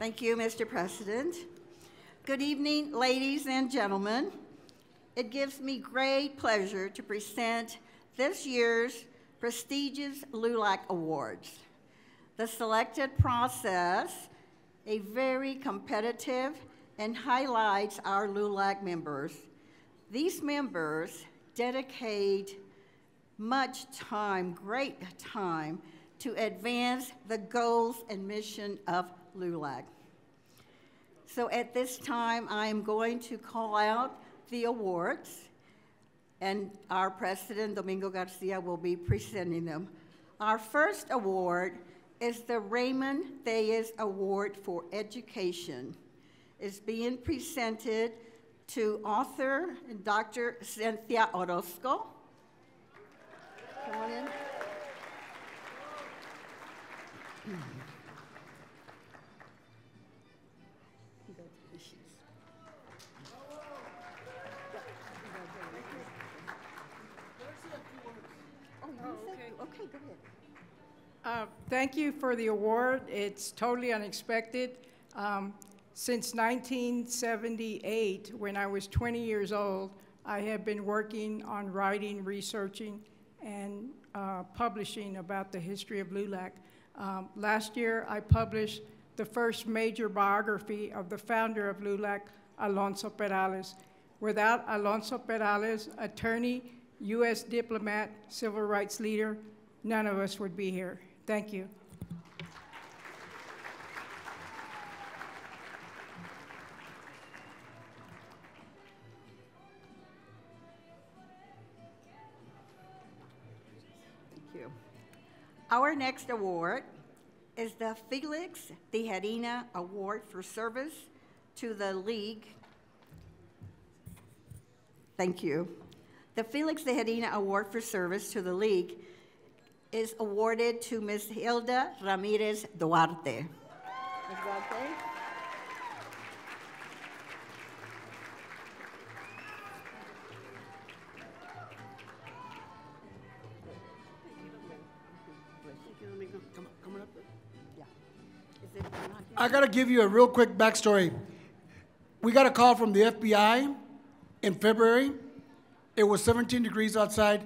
Thank you, Mr. President. Good evening, ladies and gentlemen. It gives me great pleasure to present this year's prestigious LULAC Awards. The selected process, a very competitive and highlights our LULAC members. These members dedicate much time, great time, to advance the goals and mission of LULAC. So at this time, I am going to call out the awards, and our president, Domingo Garcia, will be presenting them. Our first award is the Raymond Thayes Award for Education. It's being presented to author Dr. Cynthia Orozco. Come on in. Okay, go ahead. Thank you for the award. It's totally unexpected. Since 1978, when I was 20 years old, I have been working on writing, researching, and publishing about the history of LULAC. Last year, I published the first major biography of the founder of LULAC, Alonso Perales. Without Alonso Perales, attorney, U.S. diplomat, civil rights leader, none of us would be here. Thank you. Thank you. Our next award is the Felix Tijerina Award for Service to the League. Thank you. The Felix Tijerina Award for Service to the League is awarded to Ms. Hilda Ramirez Duarte. Ms. Duarte? I got to give you a real quick backstory. We got a call from the FBI in February. It was 17 degrees outside,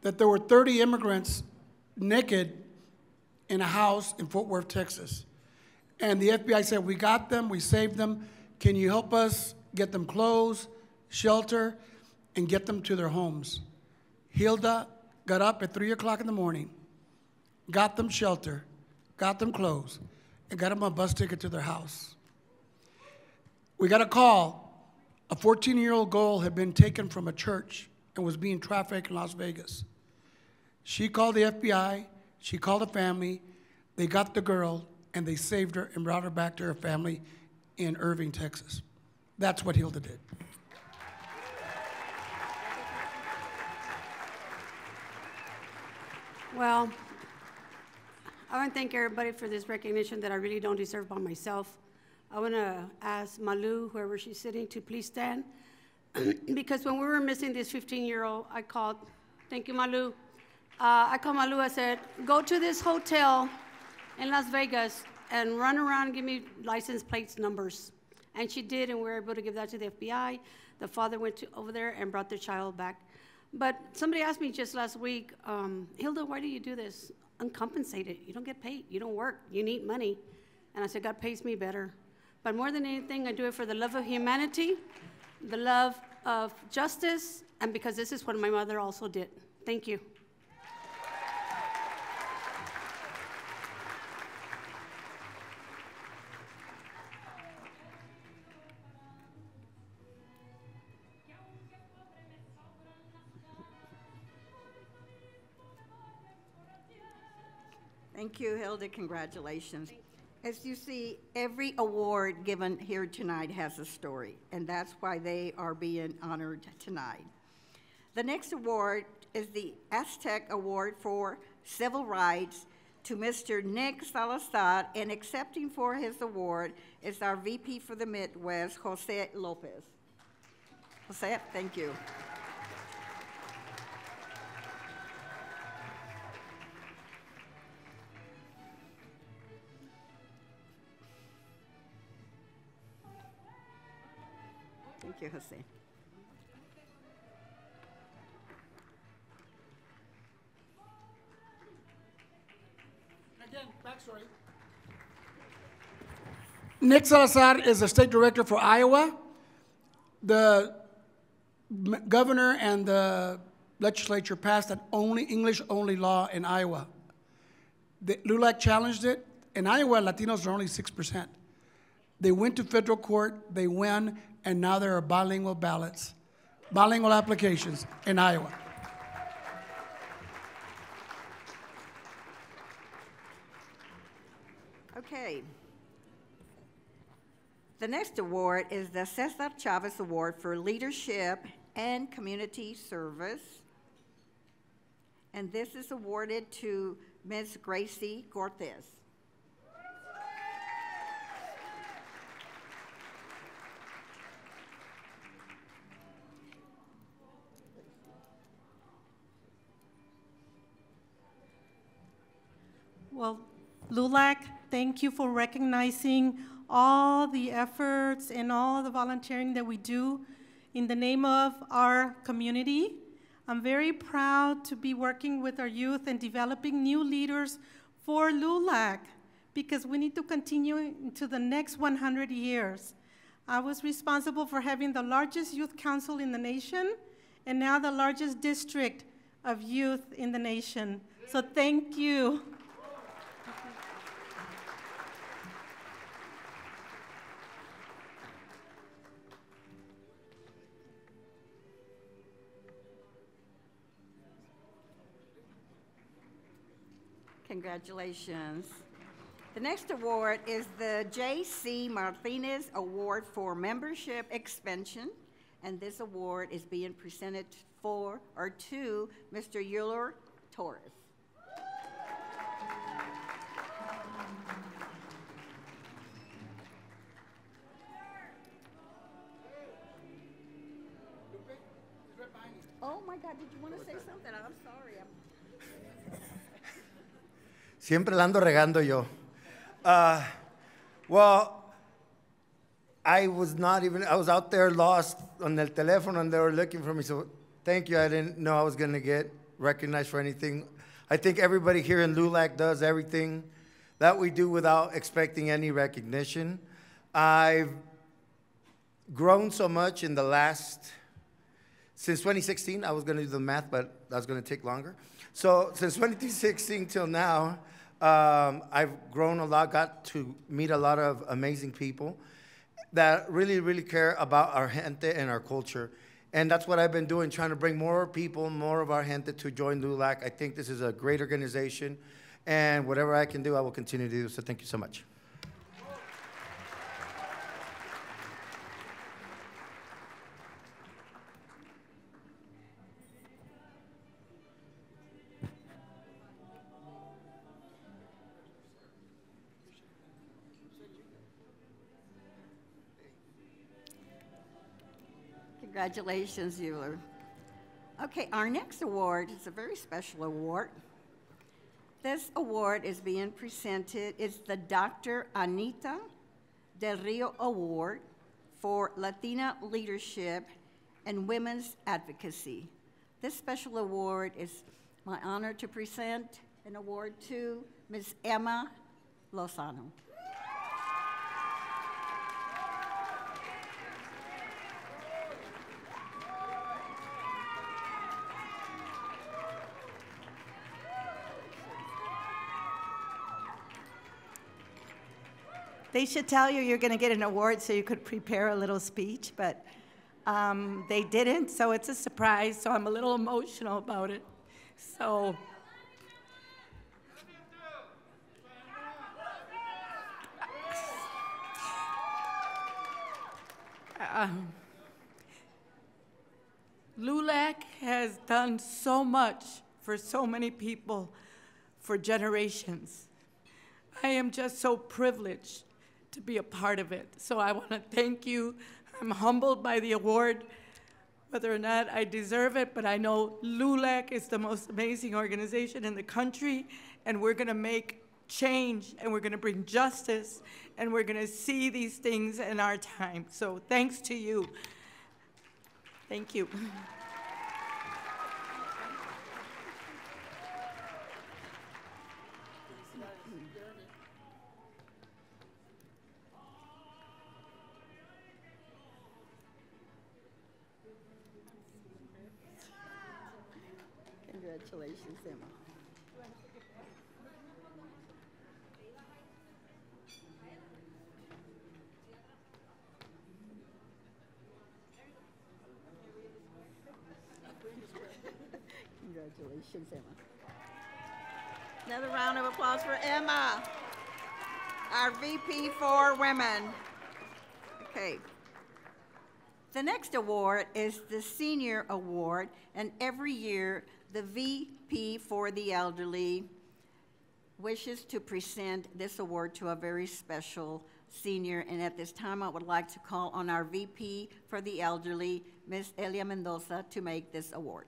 that there were 30 immigrants naked in a house in Fort Worth, Texas. And the FBI said, we got them, we saved them. Can you help us get them clothes, shelter, and get them to their homes? Hilda got up at 3 o'clock in the morning, got them shelter, got them clothes, and got them a bus ticket to their house. We got a call. A 14-year-old girl had been taken from a church and was being trafficked in Las Vegas. She called the FBI, she called the family, they got the girl, and they saved her and brought her back to her family in Irving, Texas. That's what Hilda did. Well, I want to thank everybody for this recognition that I really don't deserve by myself. I want to ask Malu, whoever she's sitting, to please stand. Because when we were missing this 15-year-old, I called, thank you, Malu. I called Malu, I said, go to this hotel in Las Vegas and run around and give me license plates numbers. And she did, and we were able to give that to the FBI. The father went over there and brought the child back. But somebody asked me just last week, Hilda, why do you do this? Uncompensated. You don't get paid. You don't work. You need money. And I said, God pays me better. But more than anything, I do it for the love of humanity, the love of justice, and because this is what my mother also did. Thank you. Thank you, Hilda. Congratulations. As you see, every award given here tonight has a story, and that's why they are being honored tonight. The next award is the Aztec Award for Civil Rights to Mr. Nick Salazar, and accepting for his award is our VP for the Midwest, Jose Lopez. Jose, thank you. Thank you, Jose. Again, backstory. Nick Salazar is the state director for Iowa. The governor and the legislature passed an English-only law in Iowa. The LULAC challenged it. In Iowa, Latinos are only 6%. They went to federal court, they won, and now there are bilingual ballots, bilingual applications in Iowa. Okay. The next award is the Cesar Chavez Award for Leadership and Community Service. And this is awarded to Ms. Gracie Cortez. Well, LULAC, thank you for recognizing all the efforts and all the volunteering that we do in the name of our community. I'm very proud to be working with our youth and developing new leaders for LULAC because we need to continue into the next 100 years. I was responsible for having the largest youth council in the nation and now the largest district of youth in the nation. So thank you. Congratulations. The next award is the J.C. Martinez Award for Membership Expansion, and this award is being presented to Mr. Euler Torres. Oh my God, did you want to say something? I'm sorry. Siempre la ando regando yo. Well, I was out there lost on el teléfono and they were looking for me, so thank you. I didn't know I was going to get recognized for anything. I think everybody here in LULAC does everything that we do without expecting any recognition. I've grown so much in the since 2016, I was going to do the math, but that's going to take longer. So since 2016 till now, I've grown a lot, got to meet a lot of amazing people that really, really care about our gente and our culture. And that's what I've been doing, trying to bring more people, more of our gente to join LULAC. I think this is a great organization, and whatever I can do, I will continue to do. So thank you so much. Congratulations, Euler. Okay, our next award is a very special award. This award is being presented. It's the Dr. Anita Del Rio Award for Latina Leadership and Women's Advocacy. This special award is my honor to present an award to Ms. Emma Lozano. They should tell you you're going to get an award so you could prepare a little speech, but they didn't, so it's a surprise, so I'm a little emotional about it. So, LULAC has done so much for so many people for generations. I am just so privileged to be a part of it. So I want to thank you. I'm humbled by the award, whether or not I deserve it, but I know LULAC is the most amazing organization in the country, and we're going to make change, and we're going to bring justice, and we're going to see these things in our time. So thanks to you. Thank you. Congratulations, Emma. Congratulations, Emma. Another round of applause for Emma, our VP for Women. Okay. The next award is the Senior Award, and every year the VP for the Elderly wishes to present this award to a very special senior, and at this time I would like to call on our VP for the Elderly, Ms. Elia Mendoza, to make this award.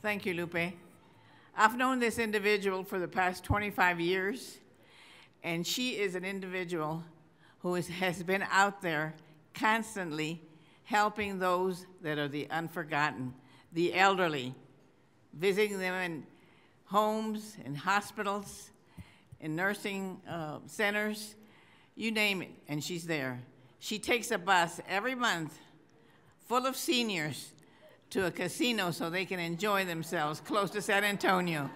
Thank you, Lupe. I've known this individual for the past 25 years, and she is an individual who has been out there constantly helping those that are the unforgotten, the elderly, visiting them in homes, in hospitals, in nursing centers, you name it, and she's there. She takes a bus every month full of seniors to a casino so they can enjoy themselves close to San Antonio.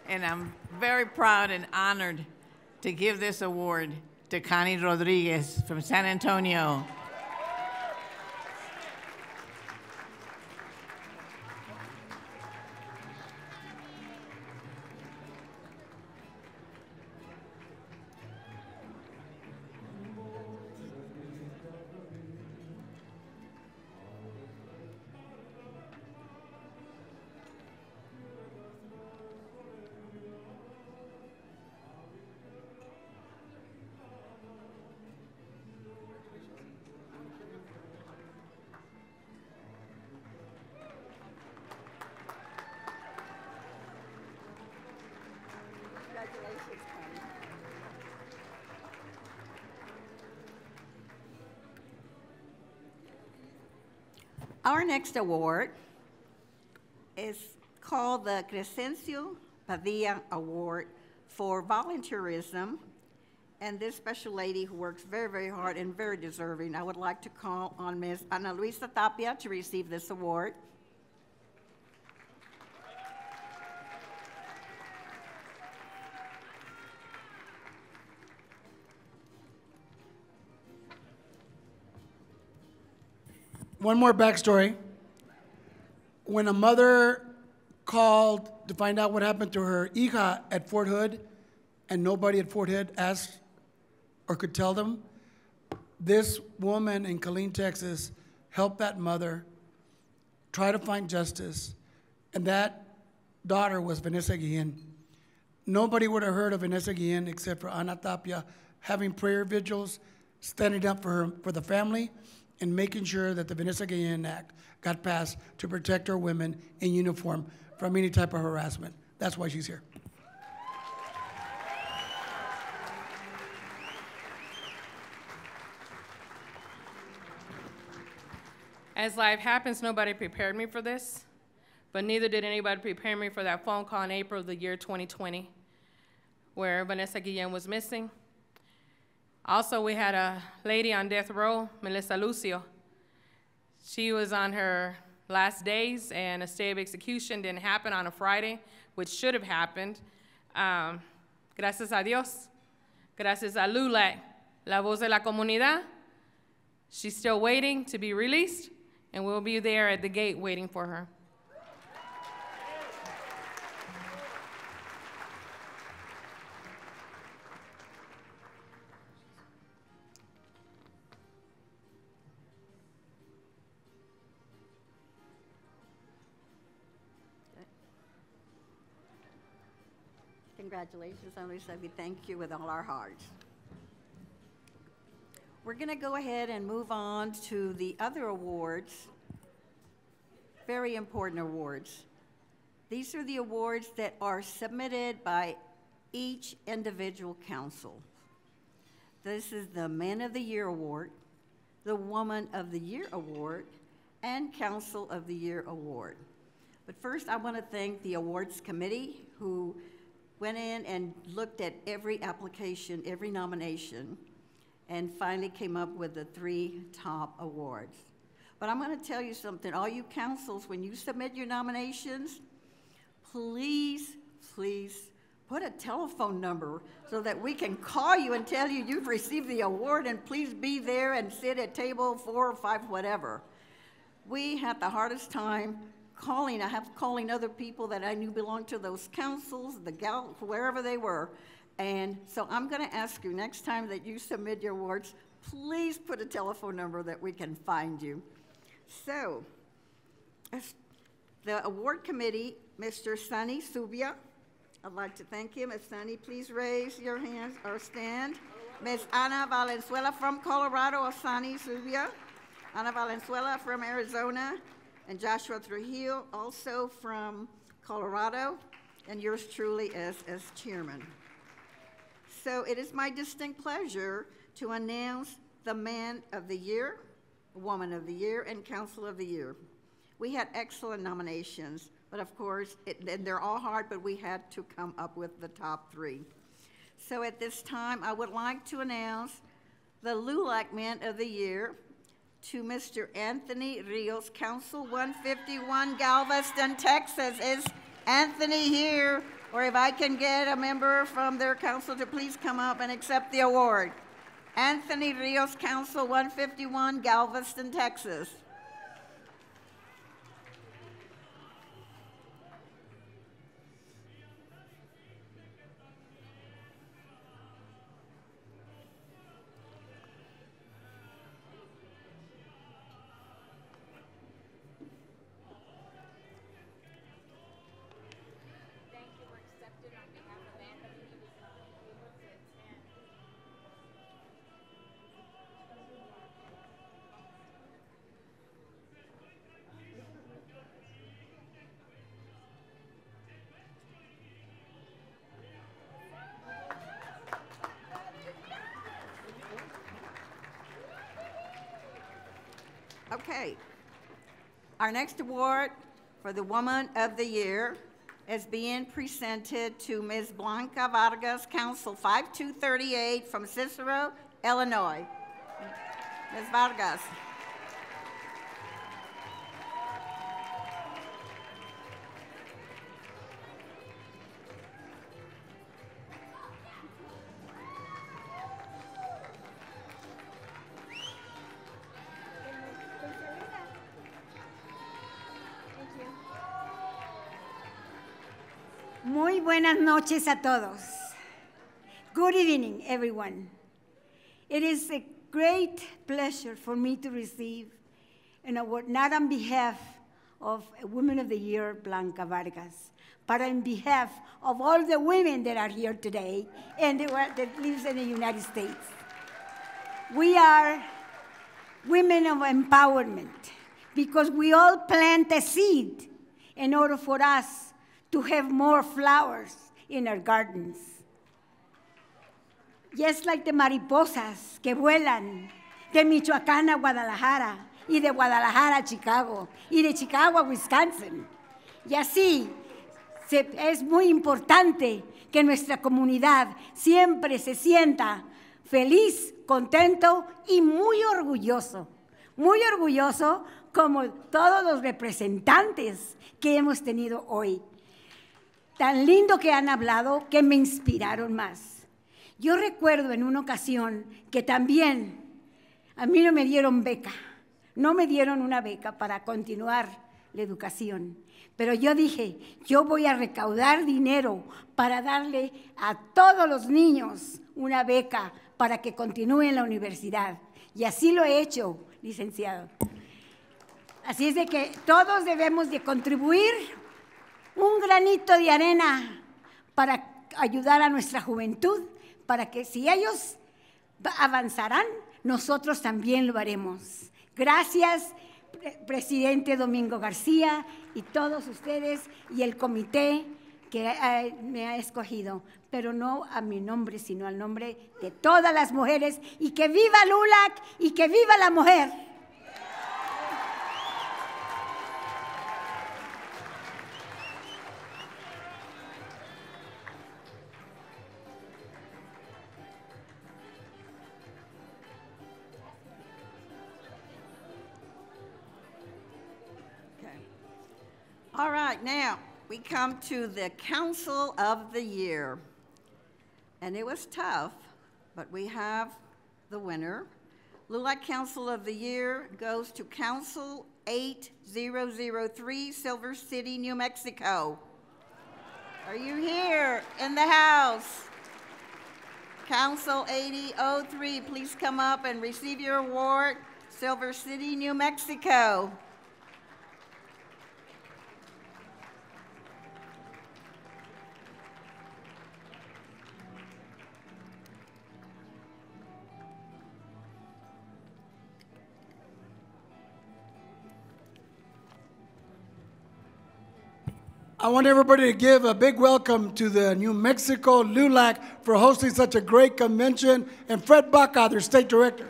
And I'm very proud and honored to give this award to Connie Rodriguez from San Antonio. Congratulations, Connie. Our next award is called the Crescencio Padilla Award for Volunteerism. And this special lady who works very, very hard and very deserving, I would like to call on Ms. Ana Luisa Tapia to receive this award. One more backstory. When a mother called to find out what happened to her hija at Fort Hood, and nobody at Fort Hood asked or could tell them, this woman in Killeen, Texas, helped that mother try to find justice, and that daughter was Vanessa Guillen. Nobody would have heard of Vanessa Guillen except for Ana Tapia having prayer vigils, standing up for her, for the family, and making sure that the Vanessa Guillen Act got passed to protect our women in uniform from any type of harassment. That's why she's here. As life happens, nobody prepared me for this, but neither did anybody prepare me for that phone call in April of the year 2020, where Vanessa Guillen was missing. Also, we had a lady on death row, Melissa Lucio. She was on her last days, and a stay of execution didn't happen on a Friday, which should have happened. Gracias a Dios. Gracias a LULAC, La Voz de la Comunidad. She's still waiting to be released, and we'll be there at the gate waiting for her. Congratulations, Ana Luisa. We thank you with all our hearts. We're going to go ahead and move on to the other awards, very important awards. These are the awards that are submitted by each individual council. This is the Man of the Year Award, the Woman of the Year Award, and Council of the Year Award. But first, I want to thank the awards committee who went in and looked at every application, every nomination, and finally came up with the 3 top awards. But I'm going to tell you something, all you councils, when you submit your nominations, please, please put a telephone number so that we can call you and tell you you've received the award, and please be there and sit at table 4 or 5, whatever. We had the hardest time calling. I have calling other people that I knew belonged to those councils, the gal, wherever they were. And so I'm going to ask you next time that you submit your awards, please put a telephone number that we can find you. So, the award committee, Mr. Sunny Subia, I'd like to thank him. Ms. Sunny, please raise your hands or stand. Ms. Ana Valenzuela from Colorado, Sunny Subia. Ana Valenzuela from Arizona, and Joshua Trujillo, also from Colorado, and yours truly as chairman. So it is my distinct pleasure to announce the Man of the Year, Woman of the Year, and Council of the Year. We had excellent nominations, but of course, and they're all hard, but we had to come up with the top 3. So at this time, I would like to announce the LULAC Man of the Year to Mr. Anthony Rios, Council 151, Galveston, Texas. Is Anthony here? Or if I can get a member from their council to please come up and accept the award. Anthony Rios, Council 151, Galveston, Texas. Okay, our next award for the Woman of the Year is being presented to Ms. Blanca Vargas, Council 5238 from Cicero, Illinois. Ms. Vargas. Muy buenas noches a todos. Good evening, everyone. It is a great pleasure for me to receive an award, not on behalf of Women of the Year, Blanca Vargas, but on behalf of all the women that are here today and that lives in the United States. We are women of empowerment because we all plant a seed in order for us to have more flowers in our gardens. Just like the mariposas que vuelan de Michoacán a Guadalajara, y de Guadalajara a Chicago, y de Chicago a Wisconsin. Y así es muy importante que nuestra comunidad siempre se sienta feliz, contento y muy orgulloso como todos los representantes que hemos tenido hoy. Tan lindo que han hablado que me inspiraron más. Yo recuerdo en una ocasión que también a mí no me dieron beca, no me dieron una beca para continuar la educación, pero yo dije, yo voy a recaudar dinero para darle a todos los niños una beca para que continúen la universidad. Y así lo he hecho, licenciado. Así es de que todos debemos de contribuir un granito de arena para ayudar a nuestra juventud, para que si ellos avanzarán, nosotros también lo haremos. Gracias presidente Domingo García y todos ustedes y el comité que me ha escogido, pero no a mi nombre, sino al nombre de todas las mujeres, y que viva LULAC y que viva la mujer. All right, now we come to the Council of the Year. And it was tough, but we have the winner. LULAC Council of the Year goes to Council 8003, Silver City, New Mexico. Are you here in the house? Council 8003, please come up and receive your award, Silver City, New Mexico. I want everybody to give a big welcome to the New Mexico LULAC for hosting such a great convention, and Fred Baca, their state director.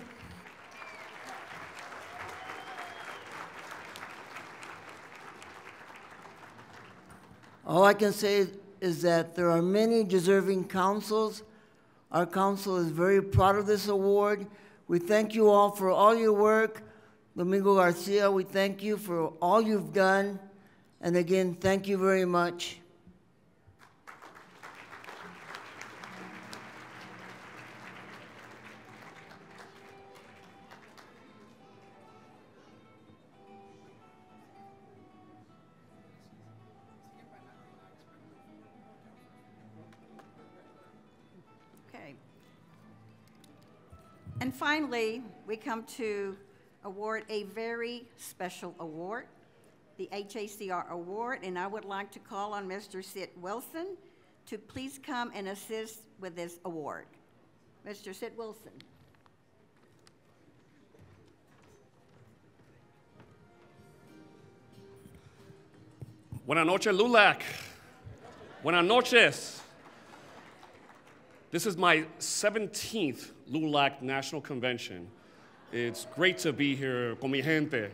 All I can say is that there are many deserving councils. Our council is very proud of this award. We thank you all for all your work. Domingo Garcia, we thank you for all you've done. And again, thank you very much. Okay. And finally, we come to award a very special award, the HACR Award, and I would like to call on Mr. Sid Wilson to please come and assist with this award. Mr. Sid Wilson. Buenas noches, LULAC. Buenas noches. This is my 17th LULAC National Convention. It's great to be here con mi gente.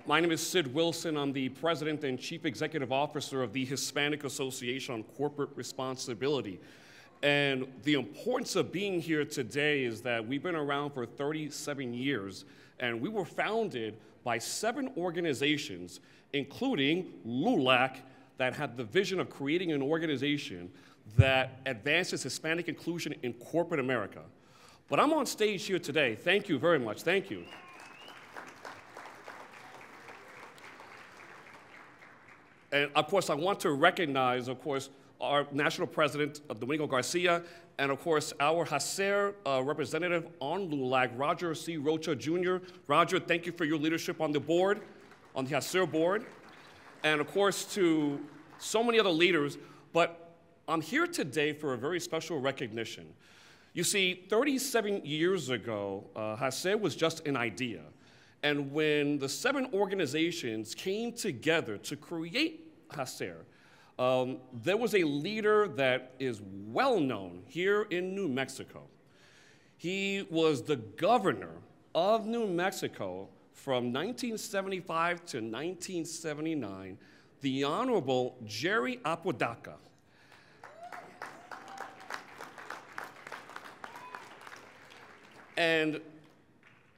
My name is Sid Wilson. I'm the President and Chief Executive Officer of the Hispanic Association on Corporate Responsibility. And the importance of being here today is that we've been around for 37 years, and we were founded by 7 organizations, including LULAC, that had the vision of creating an organization that advances Hispanic inclusion in corporate America. But I'm on stage here today. Thank you very much. Thank you. And of course, I want to recognize, of course, our national president, Domingo Garcia, and of course, our HACER representative on LULAC, Roger C. Rocha Jr. Roger, thank you for your leadership on the board, on the HACER board. And of course, to so many other leaders, but I'm here today for a very special recognition. You see, 37 years ago, HACER was just an idea. And when the 7 organizations came together to create HACER, there was a leader that is well known here in New Mexico. He was the governor of New Mexico from 1975 to 1979, the Honorable Jerry Apodaca. And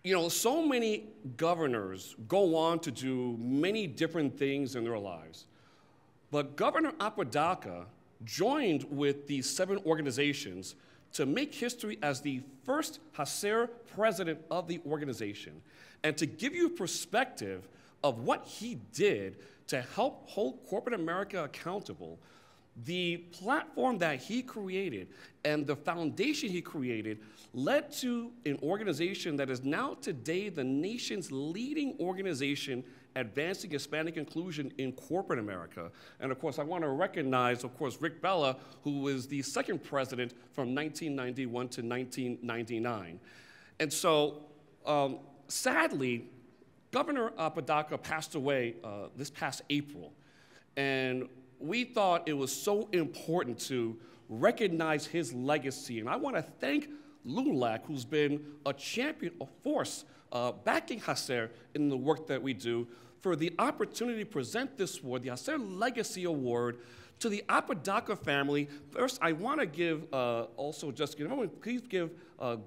you know, so many governors go on to do many different things in their lives. But Governor Apodaca joined with these 7 organizations to make history as the first HACER president of the organization. And to give you a perspective of what he did to help hold corporate America accountable, the platform that he created and the foundation he created led to an organization that is now today the nation's leading organization advancing Hispanic inclusion in corporate America. And of course, I want to recognize, of course, Rick Bella, who was the second president from 1991 to 1999. And so, sadly, Governor Apodaca passed away this past April, and we thought it was so important to recognize his legacy. And I want to thank LULAC, who's been a champion, a force, backing Hacer in the work that we do, for the opportunity to present this award, the Hacer Legacy Award, to the Apodaca family. First, I want to give also just, please give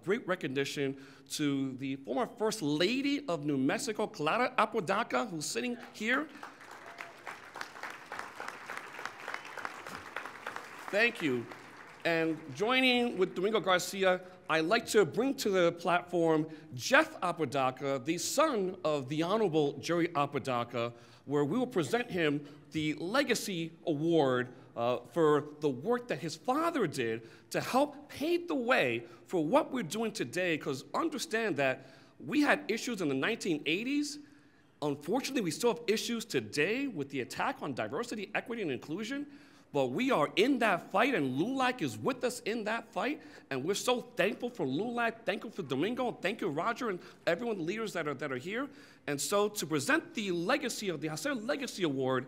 great recognition to the former First Lady of New Mexico, Clara Apodaca, who's sitting here. Thank you. And joining with Domingo Garcia, I'd like to bring to the platform Jeff Apodaca, the son of the Honorable Jerry Apodaca, where we will present him the Legacy Award for the work that his father did to help pave the way for what we're doing today, because understand that we had issues in the 1980s. Unfortunately, we still have issues today with the attack on diversity, equity, and inclusion. But we are in that fight, and LULAC is with us in that fight, and we're so thankful for LULAC, thankful for Domingo, and thank you, Roger, and everyone, the leaders that are here. And so to present the legacy of the Hacer Legacy Award,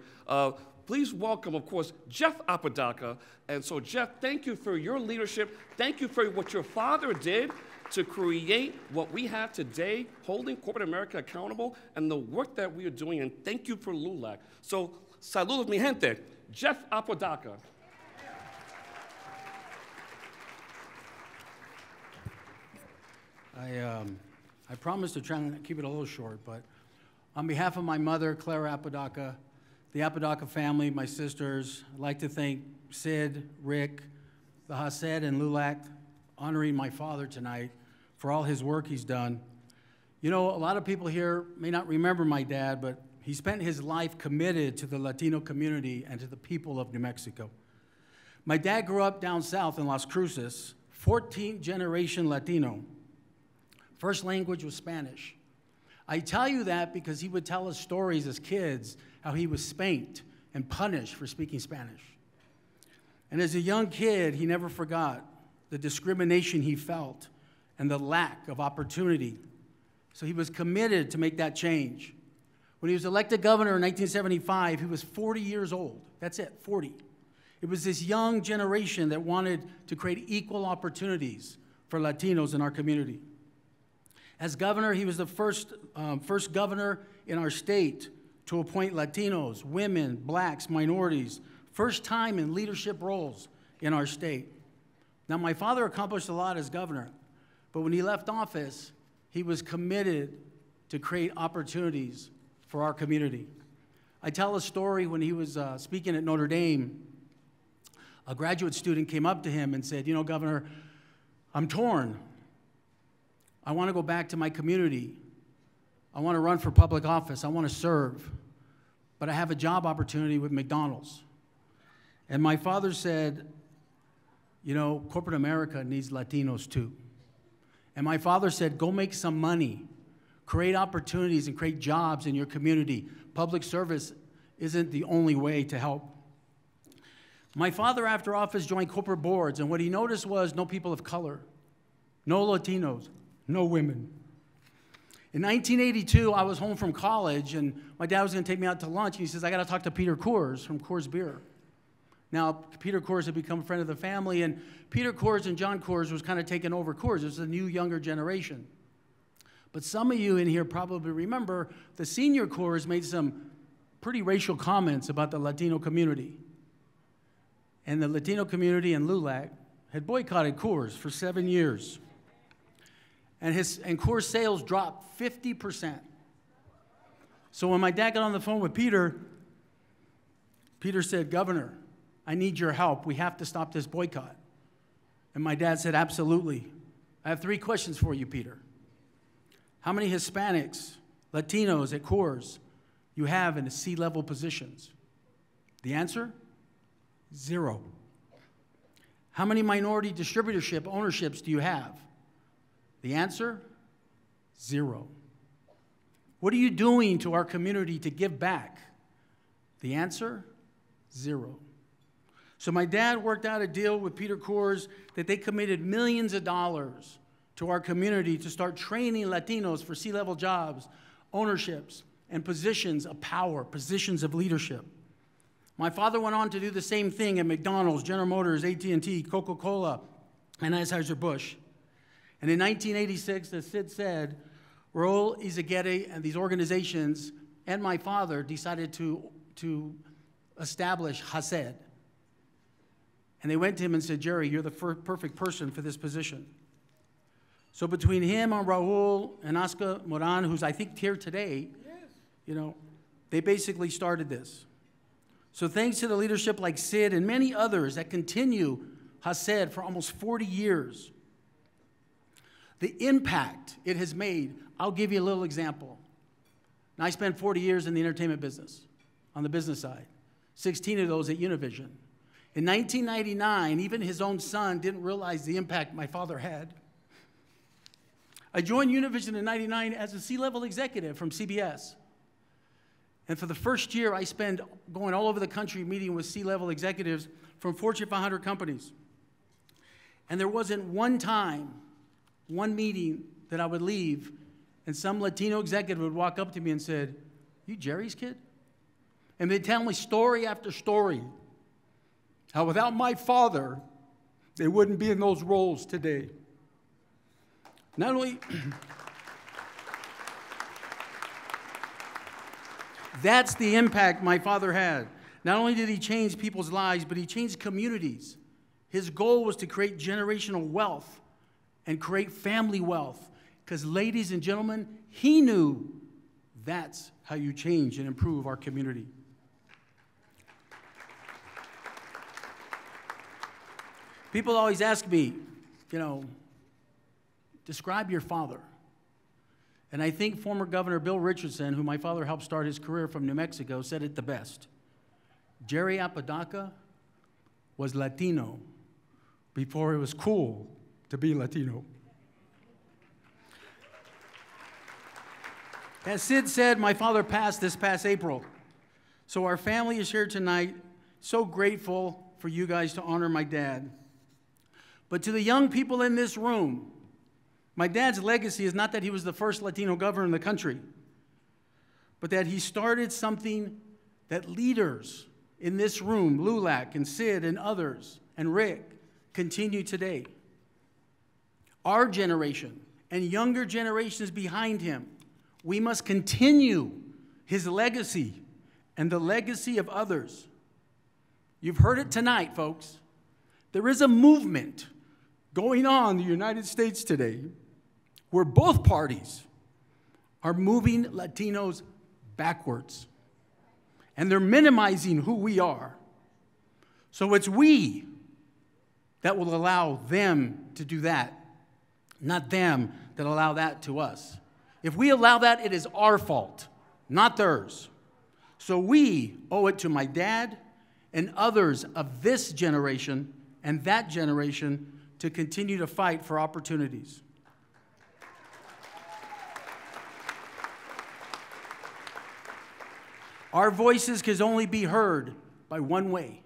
please welcome, of course, Jeff Apodaca. And so, Jeff, thank you for your leadership. Thank you for what your father did to create what we have today, holding corporate America accountable, and the work that we are doing, and thank you for LULAC. So, saludos, mi gente. Jeff Apodaca. I promised to try and keep it a little short, but on behalf of my mother, Clara Apodaca, the Apodaca family, my sisters, I'd like to thank Sid, Rick, the Hacer and LULAC, honoring my father tonight for all his work he's done. You know, a lot of people here may not remember my dad, but he spent his life committed to the Latino community and to the people of New Mexico. My dad grew up down south in Las Cruces, 14th generation Latino. First language was Spanish. I tell you that because he would tell us stories as kids, how he was spanked and punished for speaking Spanish. And as a young kid, he never forgot the discrimination he felt and the lack of opportunity. So he was committed to make that change. When he was elected governor in 1975, he was 40 years old. That's it, 40. It was this young generation that wanted to create equal opportunities for Latinos in our community. As governor, he was the first governor in our state to appoint Latinos, women, blacks, minorities, first time in leadership roles in our state. Now, my father accomplished a lot as governor, but when he left office, he was committed to create opportunities for our community. I tell a story when he was speaking at Notre Dame. A graduate student came up to him and said, you know, Governor, I'm torn. I want to go back to my community. I want to run for public office. I want to serve. But I have a job opportunity with McDonald's. And my father said, you know, corporate America needs Latinos too. And my father said, go make some money. Create opportunities and create jobs in your community. Public service isn't the only way to help. My father, after office, joined corporate boards, and what he noticed was no people of color, no Latinos, no women. In 1982, I was home from college, and my dad was going to take me out to lunch, and he says, I got to talk to Peter Coors from Coors Beer. Now, Peter Coors had become a friend of the family, and Peter Coors and John Coors was kind of taking over Coors. It was a new, younger generation. But some of you in here probably remember the senior Coors made some pretty racial comments about the Latino community. And the Latino community in LULAC had boycotted Coors for 7 years. And Coors sales dropped 50%. So when my dad got on the phone with Peter, Peter said, Governor, I need your help. We have to stop this boycott. And my dad said, absolutely. I have 3 questions for you, Peter. How many Hispanics, Latinos at Coors you have in the C-level positions? The answer? 0. How many minority distributorship ownerships do you have? The answer? 0. What are you doing to our community to give back? The answer? 0. So my dad worked out a deal with Peter Coors that they committed millions of dollars to our community to start training Latinos for C-level jobs ownerships, and positions of power, positions of leadership. My father went on to do the same thing at McDonald's, General Motors, AT&T, Coca-Cola, and Anheuser-Busch. And in 1986, as Sid said, Raul Izaguirre and these organizations and my father decided to establish HACED. And they went to him and said, Jerry, you're the perfect person for this position. So between him and Raul and Oscar Moran, who's I think here today, you know, they basically started this. So thanks to the leadership like Sid and many others that continue HACED for almost 40 years, the impact it has made, I'll give you a little example. Now, I spent 40 years in the entertainment business, on the business side, 16 of those at Univision. In 1999, even his own son didn't realize the impact my father had. I joined Univision in 99 as a C-level executive from CBS. And for the first year, I spent going all over the country meeting with C-level executives from Fortune 500 companies. And there wasn't one time, one meeting that I would leave and some Latino executive would walk up to me and said, you Jerry's kid? And they'd tell me story after story how without my father, they wouldn't be in those roles today. Not only, that's the impact my father had. Not only did he change people's lives, but he changed communities. His goal was to create generational wealth and create family wealth. Because, ladies and gentlemen, he knew that's how you change and improve our community. People always ask me, you know, describe your father. And I think former Governor Bill Richardson, who my father helped start his career from New Mexico, said it the best. Jerry Apodaca was Latino before it was cool to be Latino. As Sid said, my father passed this past April. So our family is here tonight, so grateful for you guys to honor my dad. But to the young people in this room, my dad's legacy is not that he was the first Latino governor in the country, but that he started something that leaders in this room, LULAC and Sid and others, and Rick, continue today. Our generation and younger generations behind him, we must continue his legacy and the legacy of others. You've heard it tonight, folks. There is a movement going on in the United States today where both parties are moving Latinos backwards. And they're minimizing who we are. So it's we that will allow them to do that, not them that allow that to us. If we allow that, it is our fault, not theirs. So we owe it to my dad and others of this generation and that generation to continue to fight for opportunities. Our voices can only be heard by one way,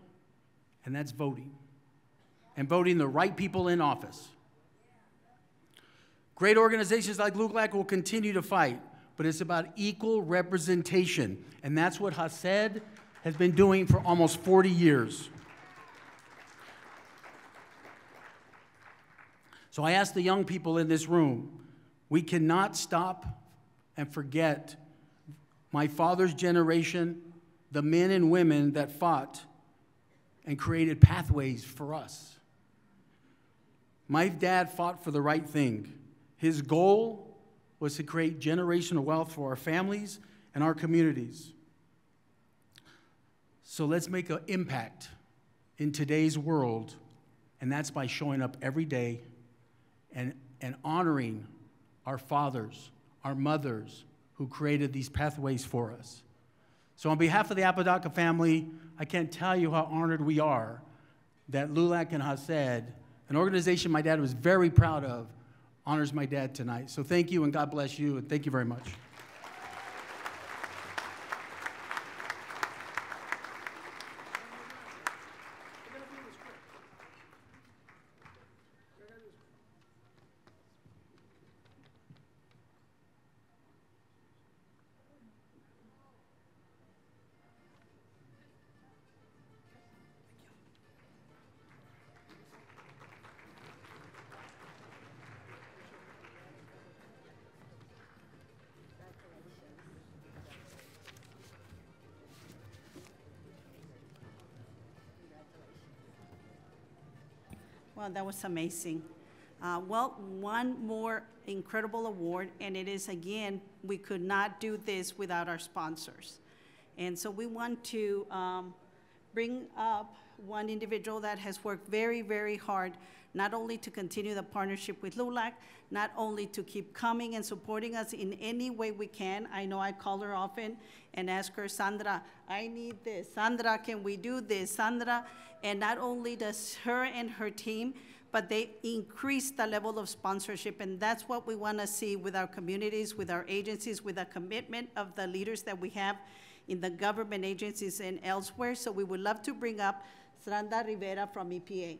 and that's voting. And voting the right people in office. Great organizations like LULAC will continue to fight, but it's about equal representation. And that's what HACED has been doing for almost 40 years. So I ask the young people in this room, we cannot stop and forget my father's generation, the men and women that fought and created pathways for us. My dad fought for the right thing. His goal was to create generational wealth for our families and our communities. So let's make an impact in today's world, and that's by showing up every day and honoring our fathers, our mothers, who created these pathways for us. So on behalf of the Apodaca family, I can't tell you how honored we are that LULAC and HACED, an organization my dad was very proud of, honors my dad tonight. So thank you, and God bless you, and thank you very much. Well, that was amazing. Well, one more incredible award, and it is, again, we could not do this without our sponsors. And so we want to bring up one individual that has worked very, very hard, not only to continue the partnership with LULAC, not only to keep coming and supporting us in any way we can. I know I call her often and ask her, Sandra, I need this. Sandra, can we do this? Sandra, and not only does her and her team, but they increase the level of sponsorship, and that's what we want to see with our communities, with our agencies, with the commitment of the leaders that we have in the government agencies and elsewhere. So we would love to bring up Sandra Rivera from EPA.